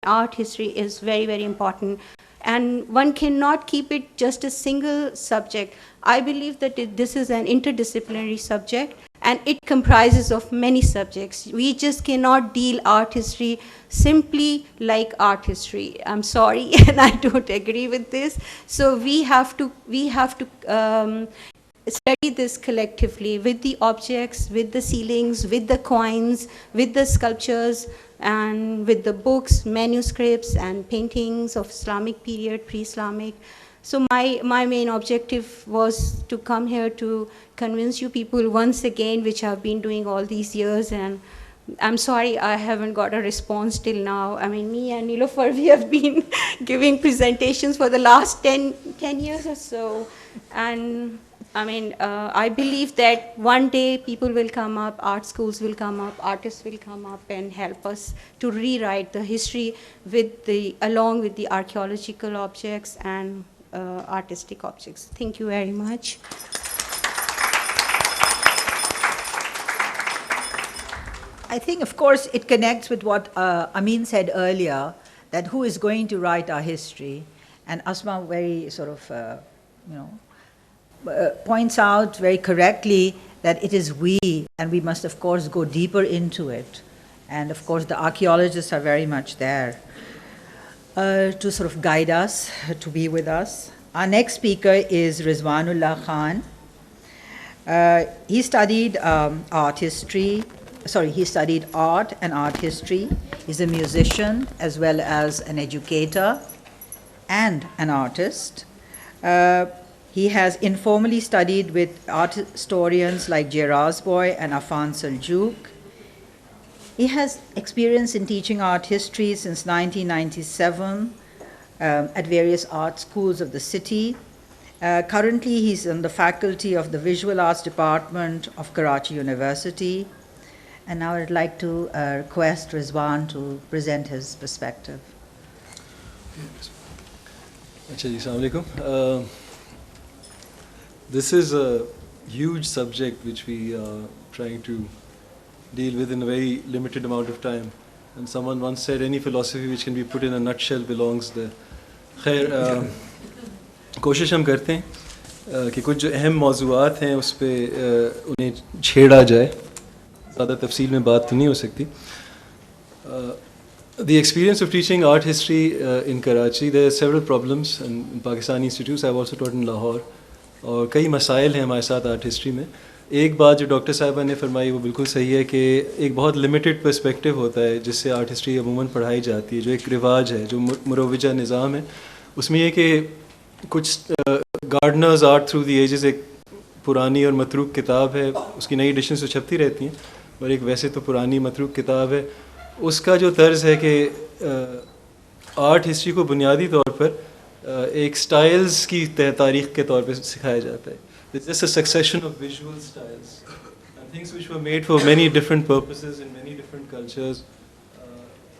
art history is very, very important. And one cannot keep it just a single subject. I believe that this is an interdisciplinary subject, and it comprises of many subjects. We just cannot deal art history simply like art history. I'm sorry, and I don't agree with this. So we have to study this collectively with the objects, with the ceilings, with the coins, with the sculptures, and with the books, manuscripts, and paintings of Islamic period, pre-Islamic. So my main objective was to come here to convince you people once again, which I've been doing all these years, and I'm sorry I haven't got a response till now. I mean, me and Nilofer, we have been giving presentations for the last 10 years or so. And I mean, I believe that one day people will come up, art schools will come up, artists will come up and help us to rewrite the history along with the archaeological objects and artistic objects. Thank you very much. I think, of course, it connects with what Amin said earlier, that who is going to write our history. And Asma very sort of, points out very correctly that it is we, and we must, of course, go deeper into it. And, of course, the archaeologists are very much there to sort of guide us, to be with us. Our next speaker is Rizwanullah Khan. He studied he studied art and art history. He's a musician as well as an educator and an artist. He has informally studied with art historians like Jay Razboy and Afan Seljuk. He has experience in teaching art history since 1997 at various art schools of the city. Currently, he's on the faculty of the Visual Arts Department of Karachi University. And now I'd like to request Rizwan to present his perspective. This is a huge subject which we are trying to deal with in a very limited amount of time. And someone once said, any philosophy which can be put in a nutshell belongs there. खैर कोशिश हम करते हैं कि कुछ जो अहम मौज़ूआत हैं उस पर उन्हें छेड़ा जाए. ज़्यादा तफसील में बात तो नहीं हो सकती. The experience of teaching art history in Karachi, there are several problems. In Pakistani institutes, I've also taught in Lahore. और कई मसाइल हैं हमारे साथ आर्ट हिस्ट्री में. एक बात जो डॉक्टर साहिबा ने फरमाई वो बिल्कुल सही है कि एक बहुत लिमिटेड पर्सपेक्टिव होता है जिससे आर्ट हिस्ट्री अमूमन पढ़ाई जाती है. जो एक रिवाज है, जो मुरोविजा निज़ाम है, उसमें यह कि कुछ Gardner's art through the ages एक पुरानी और मतरूक किताब है. उसकी नई एडिशन तो छपती रहती हैं, और एक वैसे तो पुरानी मतरूक किताब है. उसका जो तर्ज़ है कि आर्ट हिस्ट्री को बुनियादी तौर पर एक स्टाइल्स की तारीख़ के तौर पे सिखाया जाता है. It's just a succession of visual styles and things which were made for many different purposes in many different cultures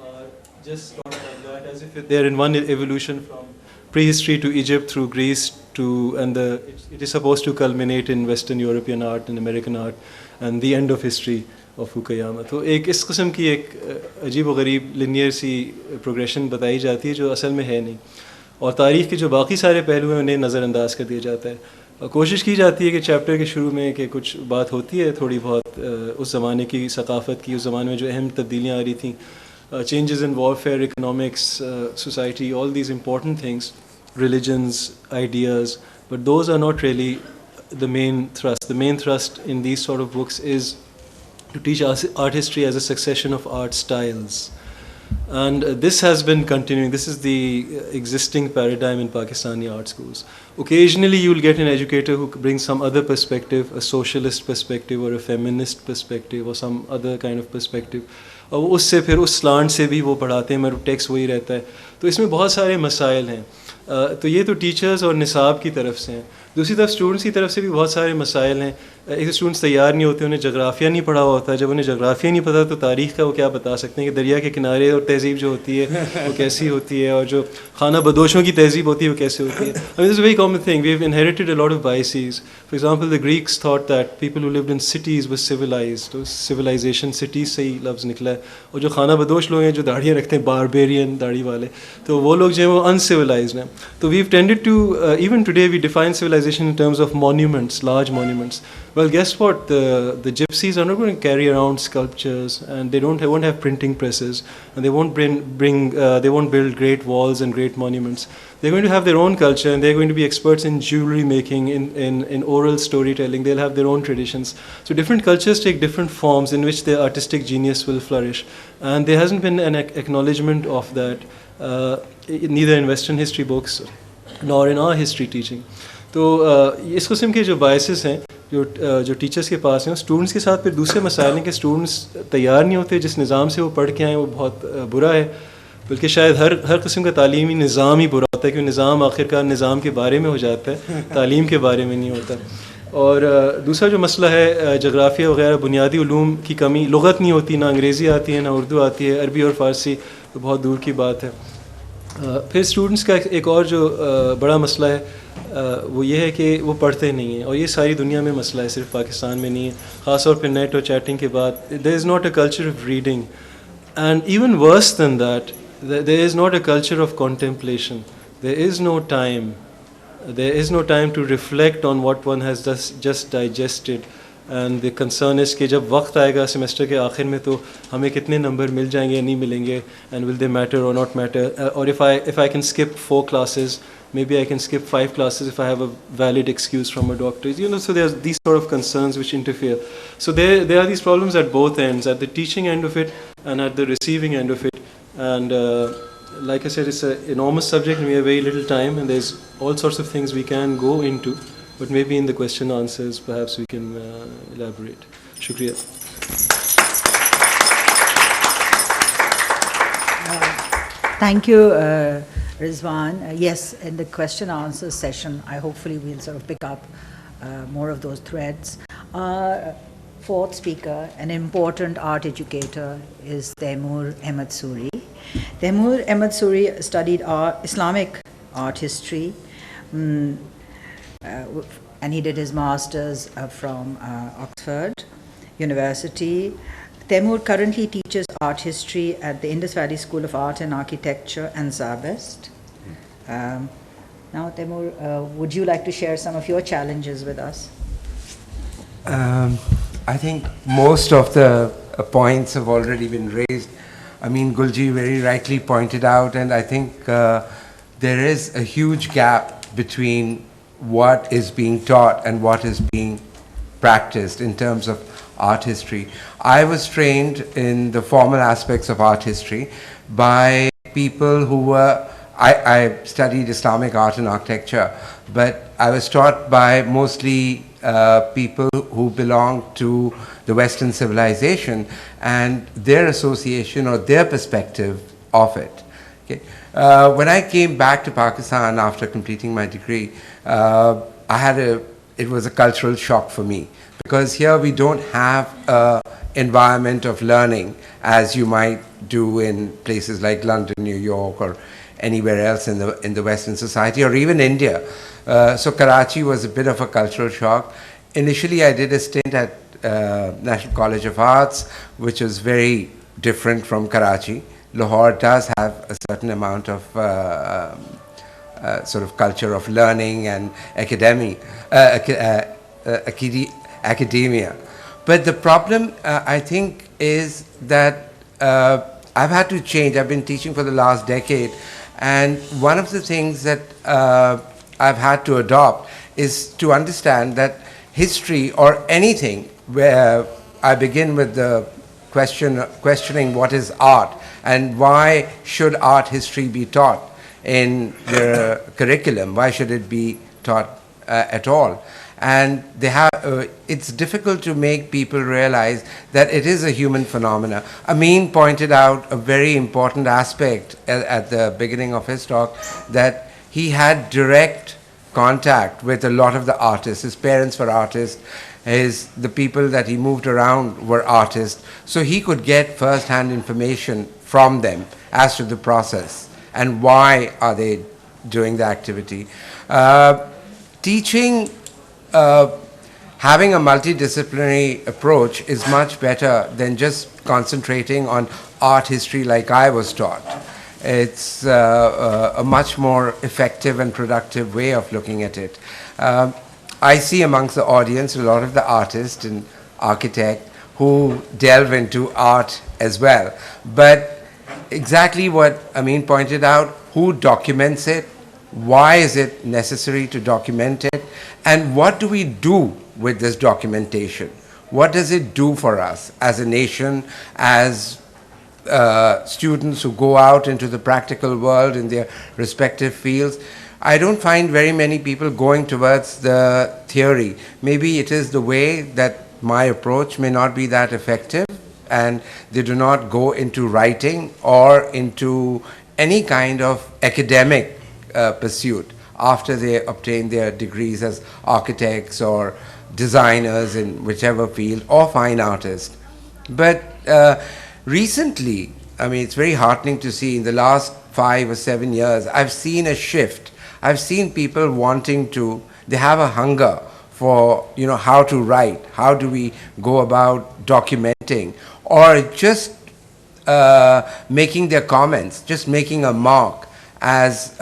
are just sort of like that, as if they're in one evolution from prehistory to Egypt through Greece to, and it is supposed to culminate in Western European art and American art and the end of history of Fukuyama. तो एक इस किस्म की एक अजीब व गरीब linear सी progression बताई जाती है जो असल में है नहीं, और तारीख़ के जो बाकी सारे पहलू हैं उन्हें नज़रअंदाज कर दिया जाता है. कोशिश की जाती है कि चैप्टर के शुरू में कि कुछ बात होती है थोड़ी बहुत उस ज़माने की सकाफ़त की, उस ज़माने में जो अहम तब्दीलियाँ आ रही थी, changes in warfare, economics, society, all these important things, religions, ideas, but those are not really the main thrust. The main thrust in these sort of books is to teach art history as a succession of art styles. And this has been continuing. This is the existing paradigm in Pakistani art schools. Occasionally you will get an educator who brings some other perspective, a socialist perspective or a feminist perspective or some other kind of perspective. और उससे फिर उस slant से भी वो पढ़ाते हैं, मेरा टेक्स्ट वही रहता है. तो इसमें बहुत सारे मसाइल हैं. तो ये तो टीचर्स और निसाब की तरफ से हैं. दूसरी तरफ स्टूडेंट्स की तरफ से भी बहुत सारे मसाइल हैं एक स्टूडेंट्स तैयार नहीं होते, उन्हें जोग्राफिया नहीं पढ़ा हुआ होता है. जब उन्हें जोग्राफिया नहीं पता तो तारीख़ का वो क्या बता सकते हैं कि दरिया के किनारे और तहज़ीब जो होती है वो कैसी होती है, और जो खाना बदोशों की तहज़ीब होती है वो कैसे होती है. I mean, this is a very common thing. We've inherited a lot of biases. For example, the Greeks thought that people who lived in cities were civilized. तो civilization cities से ही लफ्ज़ निकला है. और जो खाना बदोश लोग हैं, जो दाढ़ियाँ रखते हैं, barbarian दाढ़ी वाले, तो वो लोग जो हैं वो uncivilized हैं. तो we've tended to, even today we define civilization in terms of monuments, large monuments. Well, guess what? The gypsies are not going to carry around sculptures, and they won't have printing presses, and they won't they won't build great walls and great monuments. They're going to have their own culture, and they're going to be experts in jewelry making, in oral storytelling. They'll have their own traditions. So different cultures take different forms in which their artistic genius will flourish, and there hasn't been an acknowledgement of that, neither in Western history books nor in our history teaching. तो इस किस्म के जो biases हैं जो teachers के पास हैं, students के साथ फिर दूसरे मसाइल हैं कि स्टूडेंट्स तैयार नहीं होते. जिस निज़ाम से वो पढ़ के आए वो बहुत बुरा है, बल्कि शायद हर किस्म का तालीमी निज़ाम ही बुरा होता है, क्योंकि निज़ाम आखिरकार निज़ाम के बारे में हो जाता है, तालीम के बारे में नहीं होता. और दूसरा जो मसला है जोग्राफिया वगैरह बुनियादी उलूम की कमी, लुग़त नहीं होती, ना अंग्रेज़ी आती है ना उर्दू आती है, अरबी और फ़ारसी तो बहुत दूर की बात है. फिर स्टूडेंट्स का एक और जो बड़ा मसला है वो ये है कि वो पढ़ते नहीं हैं, और ये सारी दुनिया में मसला है, सिर्फ पाकिस्तान में नहीं है. ख़ास तौर पर नेट और चैटिंग के बाद there is not a culture of reading, and even worse than that there is not a culture of contemplation. There is no time, there is no time to reflect on what one has just digested. And the concern is कि जब वक्त आएगा semester के आखिर में तो हमें कितने नंबर मिल जाएंगे या नहीं मिलेंगे, and will they matter or not matter, or if I can skip 4 classes, maybe I can skip 5 classes if I have a valid excuse from a doctor, you know. So there's these sort of concerns which interfere. So there are these problems at both ends, at the teaching end of it and at the receiving end of it. And like I said, it's an enormous subject and we have very little time, and there's all sorts of things we can go into, but maybe in the question answers perhaps we can elaborate. Shukriya. Thank you, Rizwan. Yes, in the question answer session, hopefully we'll sort of pick up more of those threads. Fourth speaker, an important art educator, is Taimur Ahmed Suri. Taimur Ahmed Suri studied Islamic art history, and he did his master's from Oxford University. Taimur currently teaches art history at the Indus Valley School of Art and Architecture and Zabest. Now, Taimur, would you like to share some of your challenges with us? I think most of the points have already been raised. I mean, Gulji very rightly pointed out, and I think there is a huge gap between what is being taught and what is being practiced in terms of art history. I was trained in the formal aspects of art history by people who were, I studied Islamic art and architecture, but I was taught by mostly people who belong to the Western civilization and their association or their perspective of it. Okay. When I came back to Pakistan after completing my degree, it was a cultural shock for me, because here we don't have an environment of learning as you might do in places like London, New York, or anywhere else in the Western society, or even India. So Karachi was a bit of a cultural shock. Initially, I did a stint at National College of Arts, which was very different from Karachi. Lahore does have a certain amount of sort of culture of learning and academia. But the problem, I think, is that I've had to change. I've been teaching for the last decade, and one of the things that I've had to adopt is to understand that history, or anything where I begin with the questioning what is art and why should art history be taught in the curriculum, why should it be taught at all? And it's difficult to make people realize that it is a human phenomena. Amin pointed out a very important aspect at the beginning of his talk, that he had direct contact with a lot of the artists. His parents were artists. the people that he moved around were artists, so he could get first-hand information from them as to the process and why are they doing the activity. Teaching, having a multidisciplinary approach is much better than just concentrating on art history like I was taught. It's a much more effective and productive way of looking at it. I see amongst the audience a lot of the artists and architects who delve into art as well. But exactly what Amin pointed out, who documents it, why is it necessary to document it, and what do we do with this documentation? What does it do for us as a nation, as students who go out into the practical world in their respective fields? I don't find very many people going towards the theory. Maybe it is the way that my approach may not be that effective, and they do not go into writing or into any kind of academic pursuit after they obtain their degrees as architects or designers in whichever field, or fine artists. But recently, I mean, it's very heartening to see in the last 5 or 7 years, I've seen a shift. I've seen people wanting to, they have a hunger for, you know, how to write, how do we go about documenting, or just making their comments, just making a mark as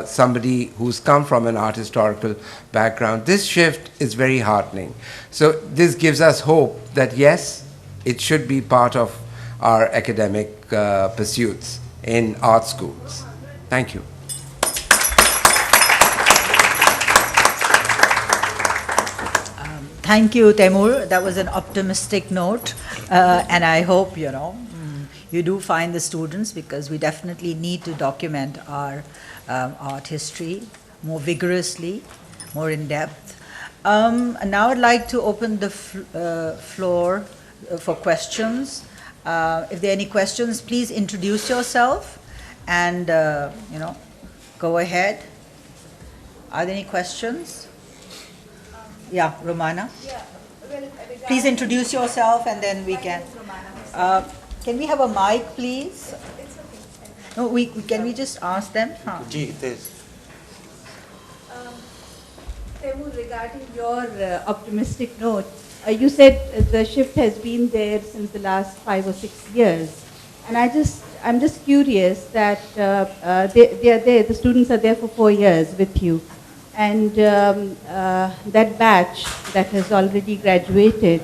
somebody who's come from an art historical background. This shift is very heartening. So this gives us hope that yes, it should be part of our academic pursuits in art schools. Thank you. Thank you, Taimur. That was an optimistic note, and I hope, you know, you do find the students, because we definitely need to document our art history more vigorously, more in depth. Now I'd like to open the floor for questions. If there are any questions, please introduce yourself and, you know, go ahead. Are there any questions? Yeah, Romana. Yeah, well, Please introduce yourself and then we can. Can we have a mic, please? No, can we just ask them? Taimur, regarding your optimistic note, you said the shift has been there since the last 5 or 6 years, and I'm just curious that they are there. The students are there for 4 years with you, and that batch that has already graduated.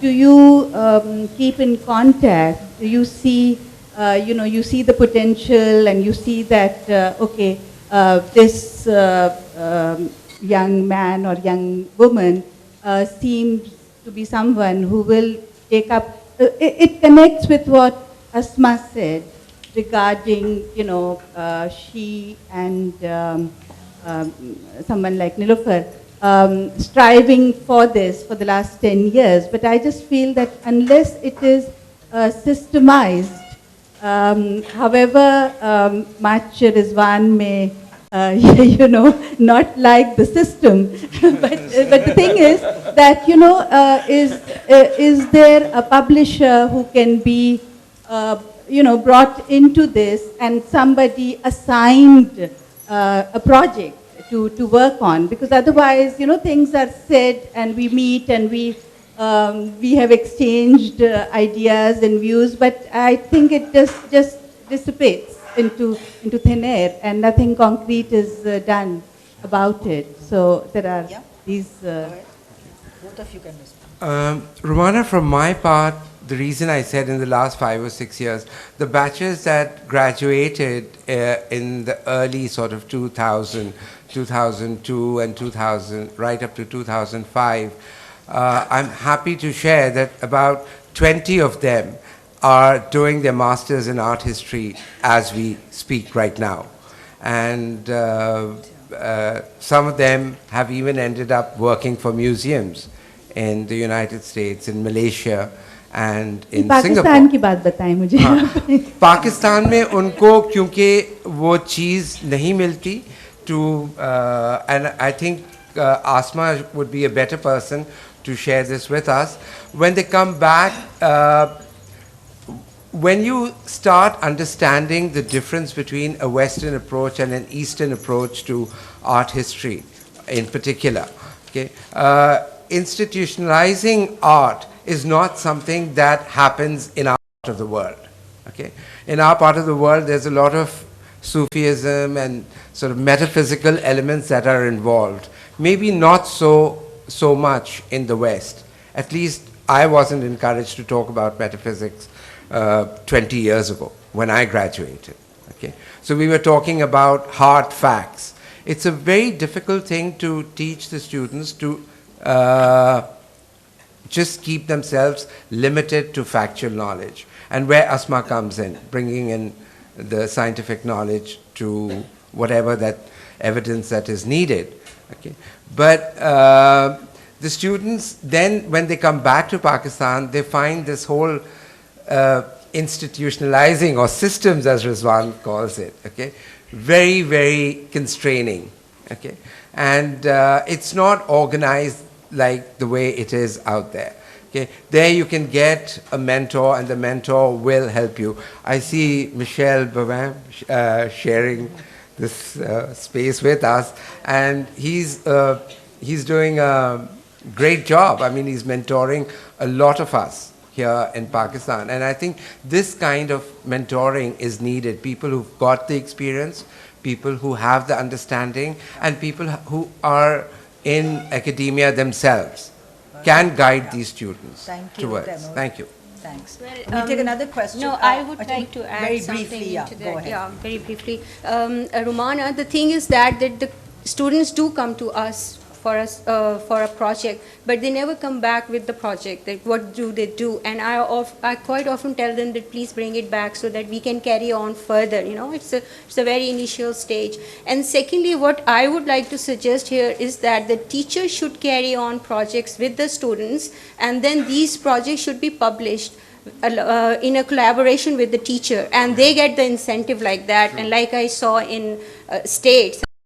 Do you keep in contact? Do you see, you see the potential, and you see that okay, this young man or young woman seems to be someone who will take up. It connects with what Asma said regarding, she and someone like Nilofer. Striving for this for the last 10 years, but I just feel that unless it is systemized, however much Rizwan may, not like the system, but the thing is that, is there a publisher who can be, brought into this and somebody assigned a project to work on, because otherwise, things are said and we meet and we have exchanged ideas and views, but I think it just dissipates into thin air and nothing concrete is done about it. So there are these. Both of you can respond. Romana, from my part, the reason I said in the last 5 or 6 years, the batches that graduated in the early sort of 2000, 2002 and 2000, right up to 2005, I'm happy to share that about 20 of them are doing their masters in art history as we speak right now. And some of them have even ended up working for museums in the United States, in Malaysia, and in Singapore. Pakistan की बात बताएं मुझे. पाकिस्तान में उनको क्योंकि वो चीज़ नहीं मिलती to and I think Asma would be a better person to share this with us. When they come back, when you start understanding the difference between a Western approach and an Eastern approach to art history in particular, okay, institutionalizing art is not something that happens in our part of the world. Okay? In our part of the world, there's a lot of Sufism and sort of metaphysical elements that are involved. Maybe not so much in the West. At least I wasn't encouraged to talk about metaphysics 20 years ago when I graduated. Okay? So we were talking about hard facts. It's a very difficult thing to teach the students to just keep themselves limited to factual knowledge. And where Asma comes in, bringing in the scientific knowledge to whatever that evidence that is needed. Okay? But the students then, when they come back to Pakistan, they find this whole institutionalizing, or systems as Rizwan calls it, okay, very, very constraining. Okay? And it's not organized like the way it is out there. Okay? There you can get a mentor, and the mentor will help you. I see Michel Bavin sharing this space with us, and he's doing a great job. I mean, he's mentoring a lot of us here in Pakistan, and I think this kind of mentoring is needed. People who've got the experience, people who have the understanding, and people who are in academia themselves can guide these students towards. Taimur. Thank you. Thanks. Well, We'll take another question. No, I would think like to add very something briefly, yeah, into go that. ahead. Yeah, very briefly. Romana, the thing is that the students do come to us for a project, but they never come back with the project. Like, what do they do? And I quite often tell them that please bring it back so that we can carry on further. You know, it's a very initial stage. And secondly, what I would like to suggest here is that the teacher should carry on projects with the students, and then these projects should be published in a collaboration with the teacher, and they get the incentive like that. And like I saw in States,